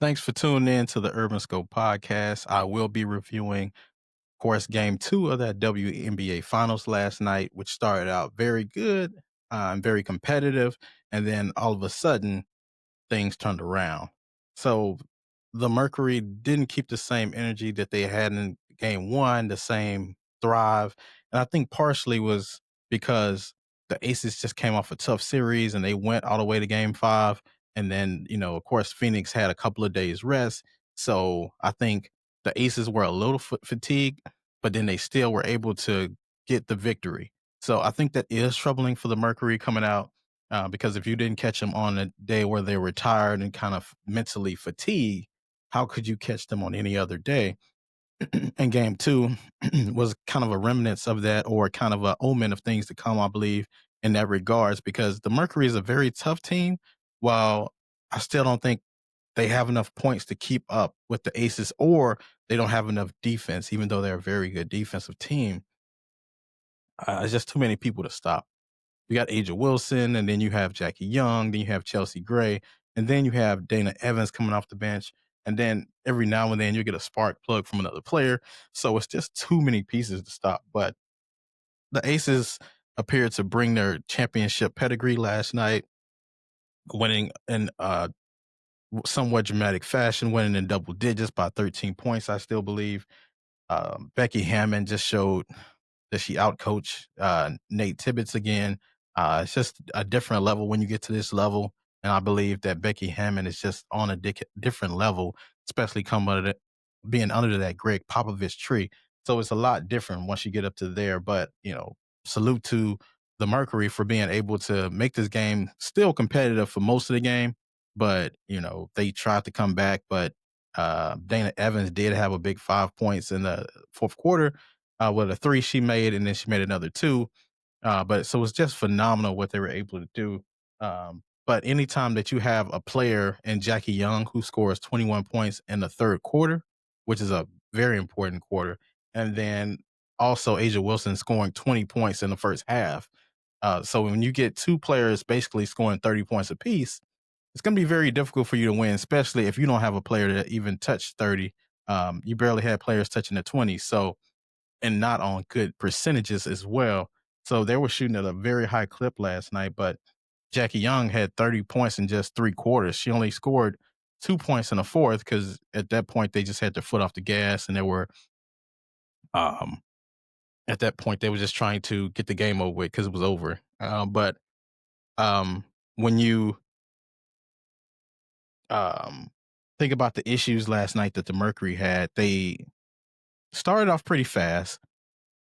Thanks for tuning in to the Urban Scope podcast. I will be reviewing, of course, game two of that WNBA finals last night, which started out very good and very competitive. And then all of a sudden, things turned around. So the Mercury didn't keep the same energy that they had in game one, the same thrive. And I think partially was because the Aces just came off a tough series and they went all the way to game five. And then, of course, Phoenix had a couple of days rest. So I think the Aces were a little fatigued, but then they still were able to get the victory. So I think that is troubling for the Mercury coming out because if you didn't catch them on a day where they were tired and kind of mentally fatigued, how could you catch them on any other day? And game two was kind of a remnants of that or kind of a omen of things to come, I believe, in that regards, because the Mercury is a very tough team. While I still don't think they have enough points to keep up with the Aces, or they don't have enough defense, even though they're a very good defensive team. It's just too many people to stop. You got Aja Wilson, and then you have Jackie Young, then you have Chelsea Gray, and then you have Dana Evans coming off the bench. And then every now and then you get a spark plug from another player. So it's just too many pieces to stop. But the Aces appeared to bring their championship pedigree last night, winning in somewhat dramatic fashion, winning in double digits by 13 points, I still believe. Becky Hammond just showed that she outcoached Nate Tibbetts again. It's just a different level when you get to this level. And I believe that Becky Hammond is just on a different level, especially being under that Greg Popovich tree. So it's a lot different once you get up to there. But, salute to the Mercury for being able to make this game still competitive for most of the game. But, they tried to come back. But Dana Evans did have a big 5 points in the fourth quarter with a three she made, and then she made another two. But so it's just phenomenal what they were able to do. But anytime that you have a player in Jackie Young who scores 21 points in the third quarter, which is a very important quarter, and then also Aja Wilson scoring 20 points in the first half. So when you get two players basically scoring 30 points apiece, it's going to be very difficult for you to win, especially if you don't have a player that even touched 30. You barely had players touching the 20s. So and not on good percentages as well. So they were shooting at a very high clip last night, but Jackie Young had 30 points in just three quarters. She only scored 2 points in the fourth because at that point they just had their foot off the gas and they were um at that point they were just trying to get the game over with because it was over. But when you um think about the issues last night that the Mercury had, they started off pretty fast.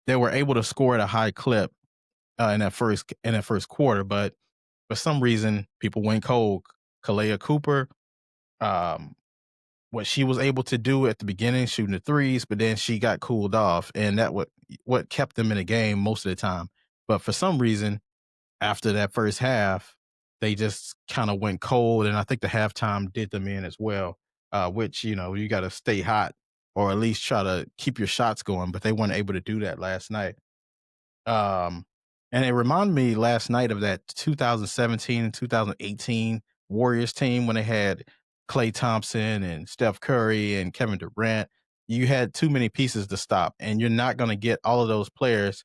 They were able to score at a high clip in that first quarter, but for some reason people went cold. Kalea Cooper, um, what she was able to do at the beginning, shooting the threes, but then she got cooled off, and that what kept them in the game most of the time. But for some reason, after that first half, they just kind of went cold, and I think the halftime did them in as well. Which you got to stay hot or at least try to keep your shots going, but they weren't able to do that last night. Um, and it reminded me last night of that 2017 and 2018 Warriors team when they had Klay Thompson and Steph Curry and Kevin Durant. You had too many pieces to stop, and you're not going to get all of those players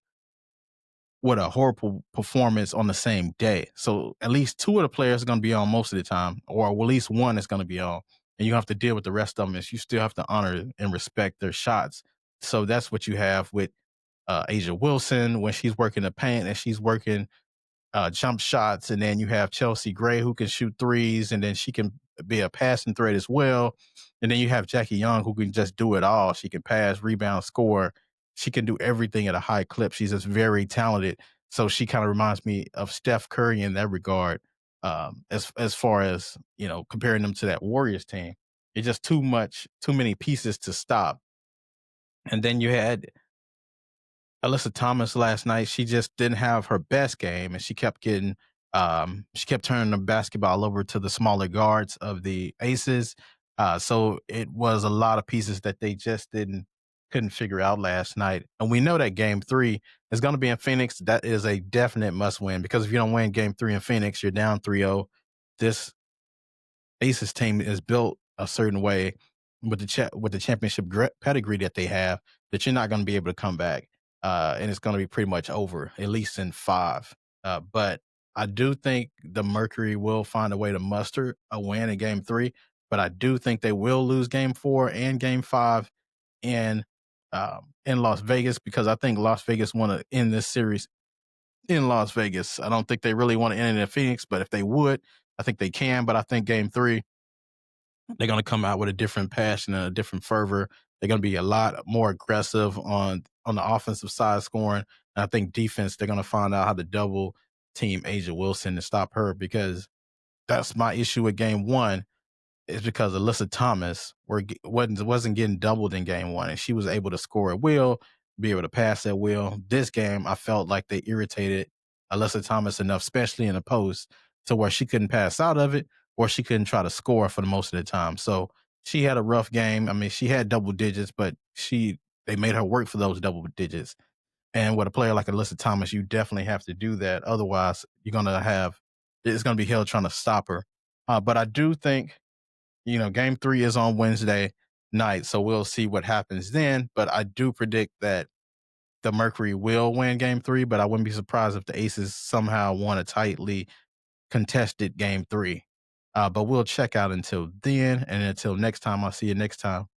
with a horrible performance on the same day. So at least two of the players are going to be on most of the time, or at least one is going to be on, and you have to deal with the rest of them. Is you still have to honor and respect their shots. So that's what you have with Aja Wilson when she's working the paint and she's working jump shots, and then you have Chelsea Gray who can shoot threes, and then she can be a passing threat as well. And then you have Jackie Young who can just do it all. She can pass, rebound, score. She can do everything at a high clip. She's just very talented. So she kind of reminds me of Steph Curry in that regard. As far as comparing them to that Warriors team, it's just too many pieces to stop. And then you had Alyssa Thomas last night. She just didn't have her best game, and she kept turning the basketball over to the smaller guards of the Aces. So it was a lot of pieces that they just couldn't figure out last night. And we know that game three is going to be in Phoenix. That is a definite must win, because if you don't win game three in Phoenix, you're down 3-0. This Aces team is built a certain way with with the championship pedigree that they have, that you're not going to be able to come back, and it's going to be pretty much over, at least in five. But I do think the Mercury will find a way to muster a win in Game Three, but I do think they will lose Game Four and Game Five in in Las Vegas, because I think Las Vegas want to end this series in Las Vegas. I don't think they really want to end it in Phoenix, but if they would, I think they can. But I think Game Three, they're going to come out with a different passion and a different fervor. They're going to be a lot more aggressive on the offensive side scoring. And I think defense, they're going to find out how to double team Asia Wilson and stop her, because that's my issue with Game One, is because Alyssa Thomas wasn't getting doubled in Game One, and she was able to score at will, be able to pass at will. This game, I felt like they irritated Alyssa Thomas enough, especially in the post, to where she couldn't pass out of it, or she couldn't try to score for the most of the time. So she had a rough game. I mean, she had double digits, but they made her work for those double digits. And with a player like Alyssa Thomas, you definitely have to do that. Otherwise, it's gonna be hell trying to stop her. But I do think, Game Three is on Wednesday night, so we'll see what happens then. But I do predict that the Mercury will win Game Three, but I wouldn't be surprised if the Aces somehow won a tightly contested Game Three. But we'll check out until then, and until next time, I'll see you next time.